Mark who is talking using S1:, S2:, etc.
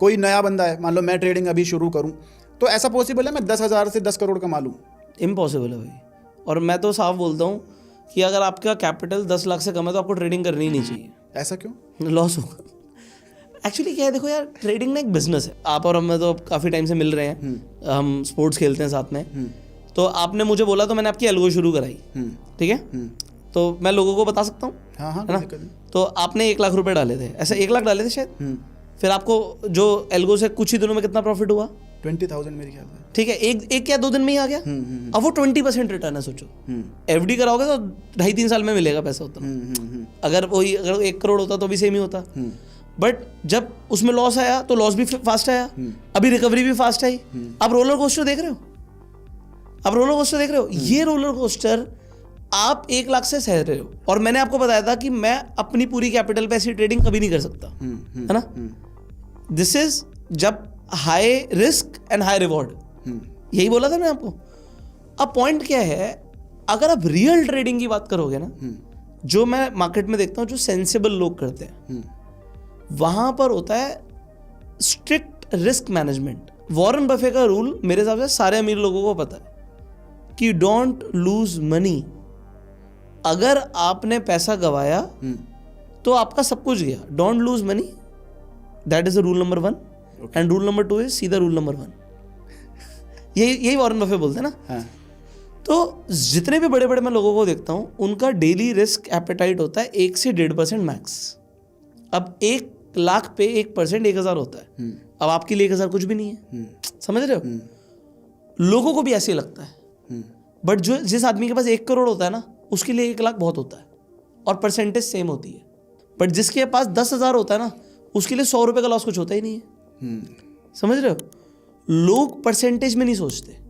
S1: कोई नया बंदा है, मान लो मैं ट्रेडिंग अभी शुरू करूं, तो ऐसा पॉसिबल है मैं 10,000 से 10 करोड़ कमा लूं?
S2: इम्पॉसिबल है भाई। और मैं तो साफ बोलता हूँ कि अगर आपका कैपिटल 10 लाख से कम है तो आपको ट्रेडिंग करनी ही नहीं चाहिए।
S1: ऐसा क्यों?
S2: लॉस होगा। एक्चुअली क्या है, देखो यार, ट्रेडिंग ना एक बिजनेस है। आप और मैं तो काफ़ी टाइम से मिल रहे हैं, हम स्पोर्ट्स खेलते हैं साथ में। तो आपने मुझे बोला तो मैंने आपकी एल्गो शुरू कराई, ठीक है? तो मैं लोगों को बता सकता हूँ,
S1: हाँ हाँ,
S2: है ना? तो आपने 1 लाख रुपए डाले थे, ऐसे 1 लाख डाले थे शायद। फिर आपको जो एल्गो से कुछ ही दिनों में कितना प्रॉफिट हुआ?
S1: 20,000 मेरे ख्याल से।
S2: ठीक है, एक या 2 दिन में ही आ गया। अब वो 20% रिटर्न है। सोचो, एफडी कराओगे तो 2.5-3 साल में मिलेगा पैसा उतना। अगर 1 करोड़ होता तो भी सेम ही होता। बट जब उसमें लॉस आया तो लॉस भी फास्ट आया, अभी रिकवरी भी फास्ट आई। आप रोलर कोस्टर देख रहे हो, ये रोलर कोस्टर आप 1 लाख से सह रहे हो। और मैंने आपको बताया था कि मैं अपनी पूरी कैपिटल पे ऐसी ट्रेडिंग कभी नहीं कर सकता, है ना? दिस इज जब high risk and high reward, यही बोला था मैं आपको। अब पॉइंट क्या है, अगर आप रियल ट्रेडिंग की बात करोगे ना, जो मैं मार्केट में देखता हूँ, जो सेंसिबल लोग करते हैं, वहां पर होता है strict risk management. Warren Buffett का रूल मेरे हिसाब से सारे अमीर लोगों को पता है कि डोंट लूज मनी। अगर आपने पैसा गवाया तो आपका सब कुछ गया। Don't lose money, that is rule number 1। And rule number 2 is सीधा रूल नंबर 1। यही वॉरेन बफे बोलते हैं ना।
S1: हाँ।
S2: तो जितने भी बड़े बड़े मैं लोगों को देखता हूं, उनका डेली रिस्क एपेटाइट होता है 1 से 1.5% मैक्स। अब 1 लाख पे 1% 1,000 होता है। अब आपके लिए 1,000 कुछ भी नहीं है, समझ रहे हो? लोगों को भी ऐसे ही लगता है। बट जिस आदमी के पास 1 करोड़ होता है ना, उसके लिए 1 लाख बहुत होता है, और परसेंटेज सेम होती है। बट जिसके पास 10,000 होता है ना, उसके लिए 100 रुपए का लॉस कुछ होता ही नहीं है। समझ रहे हो? लोग परसेंटेज में नहीं सोचते।